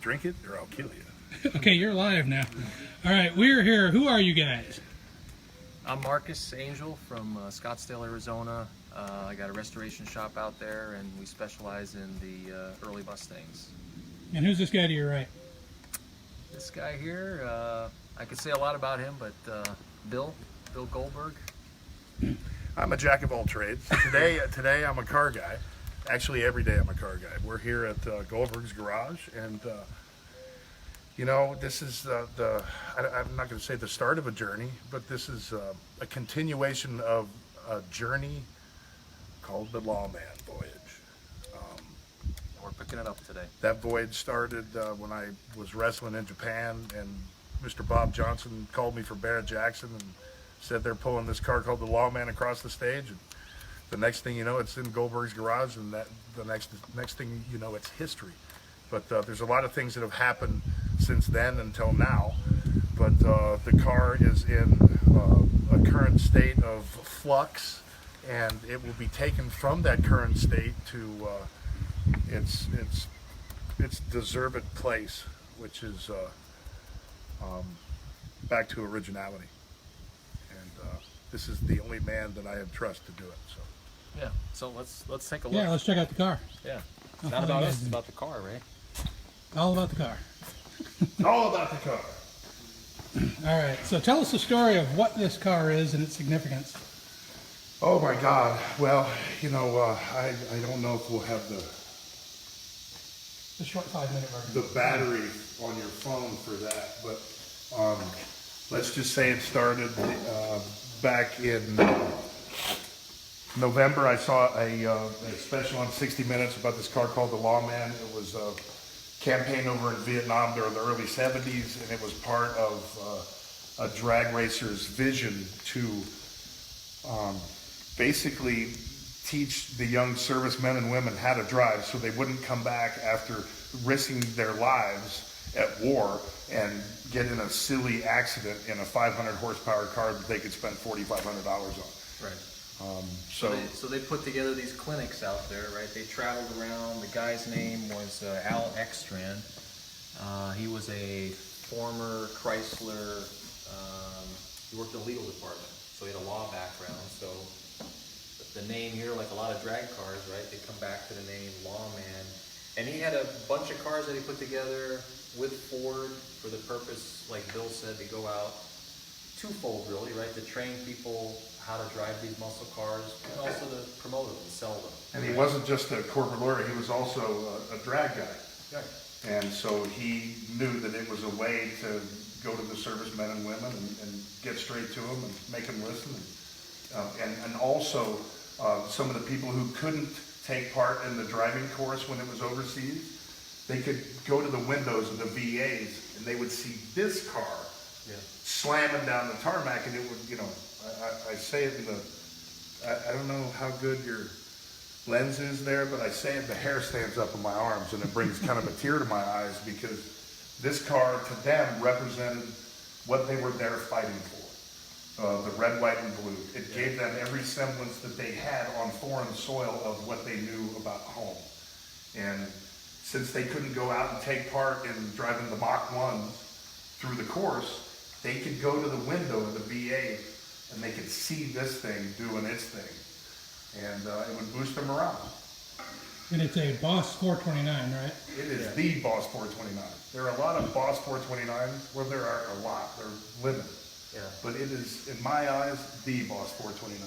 Drink it or I'll kill you. Okay, you're live now. All right, we're here. Who are you guys? I'm Marcus Anghel from Scottsdale, Arizona. I got a restoration shop out there, and we specialize in the early Mustangs. And who's this guy to your right? This guy here, I could say a lot about him, but Bill Goldberg. I'm a jack of all trades. Today I'm a car guy. Actually, every day I'm a car guy. We're here at Goldberg's garage, and you know, this is I'm not going to say the start of a journey, but this is a continuation of a journey called the Lawman voyage. We're picking it up today. That voyage started when I was wrestling in Japan, and Mr. Bob Johnson called me from Barrett Jackson and said they're pulling this car called the Lawman across the stage. And the next thing you know, it's in Goldberg's garage, and the next thing you know, it's history. But there's a lot of things that have happened since then until now. But the car is in a current state of flux, and it will be taken from that current state to its deserved place, which is back to originality. And this is the only man that I have trust to do it. So. Yeah. So let's take a look. Yeah, let's check out the car. Yeah. It's not about us. It's about the car, right? All about the car. All about the car. All right, so tell us the story of what this car is and its significance. Oh my God. Well, you know, I don't know if we'll have The short 5-minute version. the battery on your phone for that, but let's just say it started back in November. I saw a special on 60 Minutes about this car called the Lawman. It was a campaign over in Vietnam during the early 70s, and it was part of a drag racer's vision to basically teach the young servicemen and women how to drive so they wouldn't come back after risking their lives at war and get in a silly accident in a 500 horsepower car that they could spend $4,500 on. Right. So they put together these clinics out there, right? They traveled around. The guy's name was Al Ekstrand. He was a former Chrysler. He worked in the legal department, so he had a law background. So the name here, like a lot of drag cars, right? They come back to the name Lawman. And he had a bunch of cars that he put together with Ford for the purpose, like Bill said, to go out twofold, really, right? To train people how to drive these muscle cars, and also to promote them and sell them. And he wasn't just a corporate lawyer, he was also a drag guy. Right. And so he knew that it was a way to go to the servicemen and women and get straight to them and make them listen. And also some of the people who couldn't take part in the driving course when it was overseas, they could go to the windows of the VAs and they would see this car slamming down the tarmac, and it would, you know, I say it in the, I don't know how good your lens is there, but I say it, the hair stands up on my arms, and it brings kind of a tear to my eyes, because this car to them represented what they were there fighting for. The red, white, and blue. It gave them every semblance that they had on foreign soil of what they knew about home. And since they couldn't go out and take part in driving the Mach 1s through the course, they could go to the window of the VA and they could see this thing doing its thing. And it would boost their morale. And it's a Boss 429, right? It is the Boss 429. There are a lot of Boss 429s. Well, there are a lot. They're limited. Yeah. But it is, in my eyes, the Boss 429.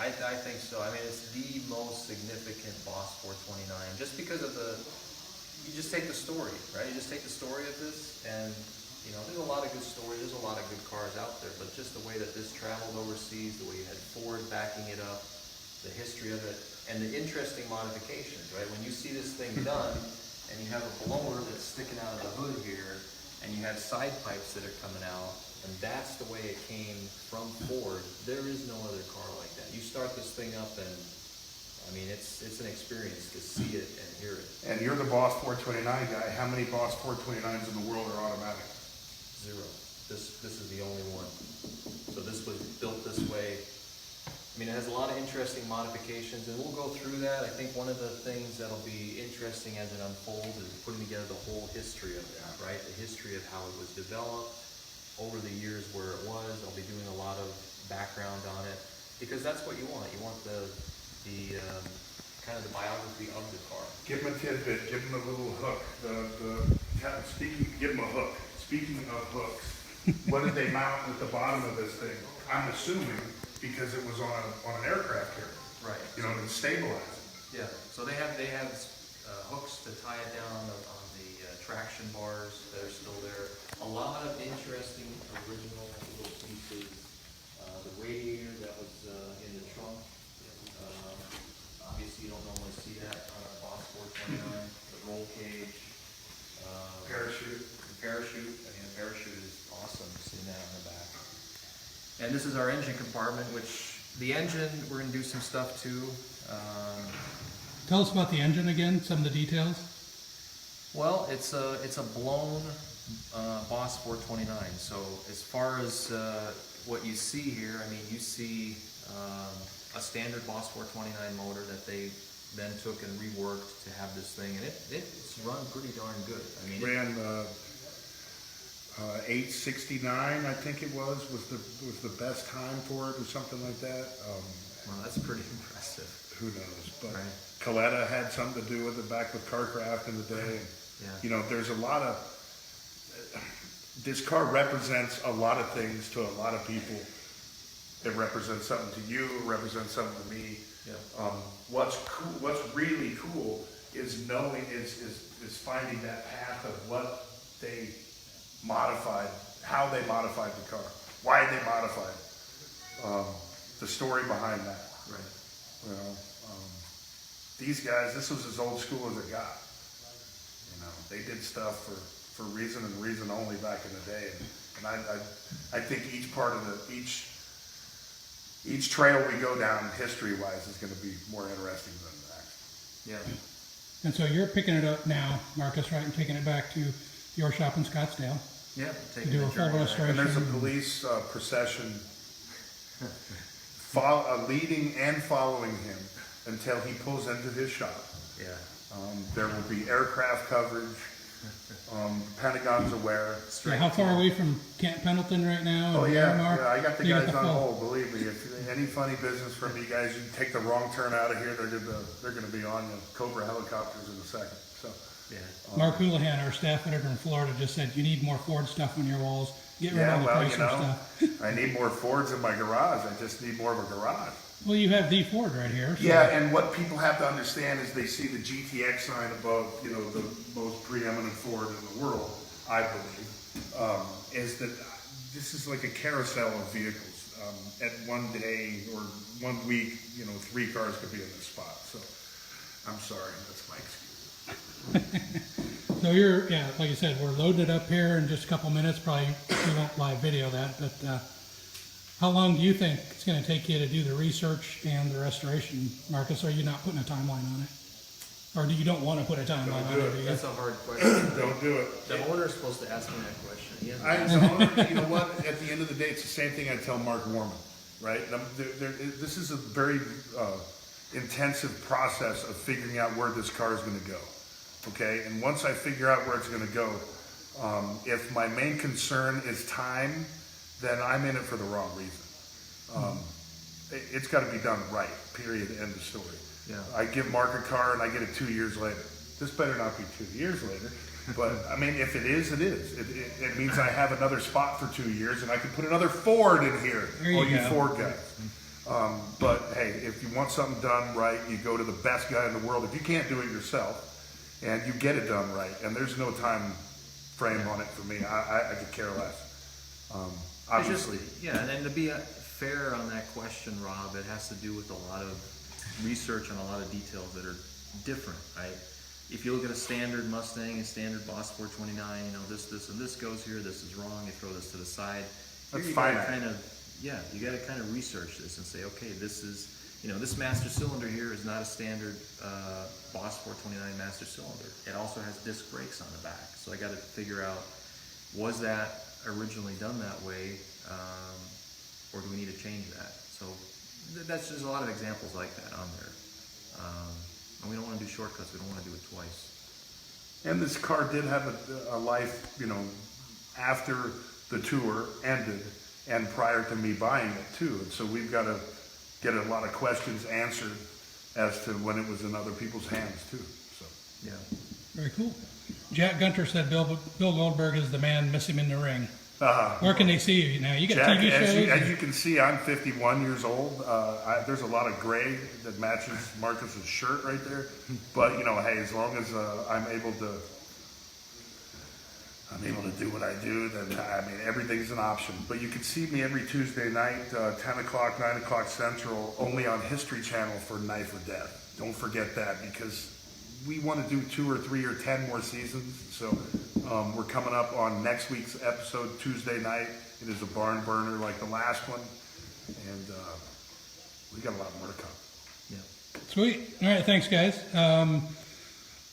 I think so. I mean, it's the most significant Boss 429, just because of you just take the story, right? You just take the story of this, and, you know, there's a lot of good stories, there's a lot of good cars out there, but just the way that this traveled overseas, the way you had Ford backing it up, the history of it, and the interesting modifications, right? When you see this thing done, and you have a blower that's sticking out of the hood here, and you have side pipes that are coming out, and that's the way it came from Ford. There is no other car like that. You start this thing up, and I mean, it's an experience to see it and hear it. And you're the Boss 429 guy. How many Boss 429s in the world are automatic? 0. This is the only one. So this was built this way. I mean, it has a lot of interesting modifications, and we'll go through that. I think one of the things that'll be interesting as it unfolds is putting together together the whole history of that, right? The history of how it was developed over the years, where it was. I'll be doing a lot of background on it, because that's what you want. You want the kind of the biography of the car. Give him a tidbit, give him a little hook. Give him a hook. Speaking of hooks, what did they mount at the bottom of this thing? I'm assuming because it was on an aircraft carrier. Right. You know, to stabilize it. Yeah. So they have hooks to tie it down on the traction bars that are still there. A lot of interesting original little pieces. The radiator that was in the trunk. Obviously, you don't normally see that on a Boss 429. The roll cage. Parachute. The parachute. I mean, the parachute is awesome. Seeing that on the back. And this is our engine compartment, which the engine, we're going to do some stuff too. Tell us about the engine again, some of the details. Well, it's a blown Boss 429. So as far as what you see here, I mean, you see a standard Boss 429 motor that they then took and reworked to have this thing, and it's run pretty darn good. I mean, Ran 869, I think it was the best time for it, or something like that. Well, that's pretty impressive. Who knows? But Right. Coletta had something to do with it back with Carcraft in the day. And, Yeah. you know, there's a lot of. This car represents a lot of things to a lot of people. It represents something to you. It represents something to me. Yeah. What's cool? What's really cool is knowing is finding that path of what they modified, how they modified the car, why they modified it, the story behind that. Right. You know, these guys, this was as old school as it got. You know, they did stuff for reason and reason only back in the day, and I think each part of each trail we go down history-wise is going to be more interesting than the next. Yeah. And so you're picking it up now, Marcus, right, and taking it back to your shop in Scottsdale Yeah. to do a full restoration. And there's a police procession leading and following him until he pulls into his shop. Yeah. There will be aircraft coverage. Pentagon's aware. Yeah, how far are we from Camp Pendleton right now? Oh and yeah, Miramar? yeah, I got the You guys the on full- hold. Believe me, if any funny business from you guys, you take the wrong turn out of here, they're gonna be on you. Cobra helicopters in a second. So Yeah. Mark Houlihan, our staff editor in Florida, just said you need more Ford stuff on your walls. Get rid yeah, of the well, Chrysler you know, stuff. I need more Fords in my garage. I just need more of a garage. Well, you have the Ford right here. So Yeah, and what people have to understand is they see the GTX sign above, you know, the most preeminent Ford in the world, I believe, is that this is like a carousel of vehicles. At one day or 1 week, you know, 3 cars could be in this spot. So I'm sorry, that's my excuse. So like you said, we're loading it up here in just a couple minutes. Probably we won't live video that, but how long do you think it's going to take you to do the research and the restoration, Marcus? Are you not putting a timeline on it? Or do you don't want to put a timeline on it? Do you? That's a hard question. Don't do it. The owner's supposed to ask me that question. He hasn't I asked me. know, you know what? At the end of the day, it's the same thing I tell Mark Warman, right? And this is a very intensive process of figuring out where this car is going to go. Okay, and once I figure out where it's going to go, if my main concern is time, then I'm in it for the wrong reason. It's got to be done right. Period. End of story. Yeah. I give Mark a car and I get it 2 years later. This better not be 2 years later. But I mean, if it is, it is. It means I have another spot for 2 years, and I can put another Ford in here. There you All you go. Ford guys. But hey, if you want something done right, you go to the best guy in the world. If you can't do it yourself, and you get it done right, and there's no time frame on it for me, I could care less. Obviously, It's just, yeah, and then to be fair on that question, Rob, it has to do with a lot of research and a lot of details that are different, right? If you look at a standard Mustang, a standard Boss 429, you know, this, and this goes here, this is wrong, you throw this to the side. Here That's you fine. gotta kind of, yeah, you gotta kind of research this and say, okay, this is, you know, this master cylinder here is not a standard Boss 429 master cylinder. It also has disc brakes on the back. So I gotta figure out, was that originally done that way, or do we need to change that? So that's just a lot of examples like that on there. And we don't want to do shortcuts. We don't want to do it twice. And this car did have a life, you know, after the tour ended and prior to me buying it too. And so we've got to get a lot of questions answered as to when it was in other people's hands too. So Yeah. Very cool. Jack Gunter said Bill Goldberg is the man. Miss him in the ring. uh, Where can they see you now? You got Jack, TV shows? as you can see, I'm 51 years old. There's a lot of gray that matches Marcus's shirt right there. But, you know, hey, as long as I'm able to do what I do, then, I mean, everything's an option. But you can see me every Tuesday night, 10 o'clock, 9 o'clock Central, only on History Channel for Knife or Death. Don't forget that, because we want to do 2 or 3 or 10 more seasons. So we're coming up on next week's episode Tuesday night. It is a barn burner like the last one, and we got a lot more to come. Yeah. Sweet. All right, thanks, guys.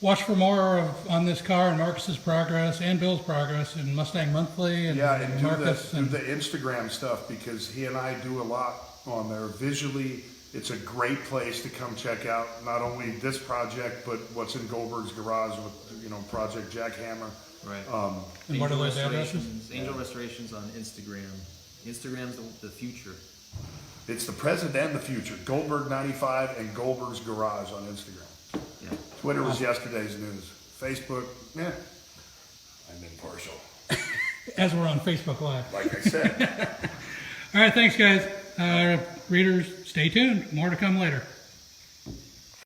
Watch for more on this car and Marcus's progress and Bill's progress in Mustang Monthly and, Yeah, and Marcus. do the Instagram stuff, because he and I do a lot on there. Visually, it's a great place to come check out not only this project, but what's in Goldberg's garage with, you know, Project Jackhammer. Right. And what are those addresses? Angel Restorations on Instagram. Instagram's the future. It's the present and the future. Goldberg 95 and Goldberg's garage on Instagram. Yeah. Twitter was yesterday's news. Facebook, I'm impartial. As we're on Facebook Live. Like I said. All right, thanks, guys. Readers, stay tuned. More to come later.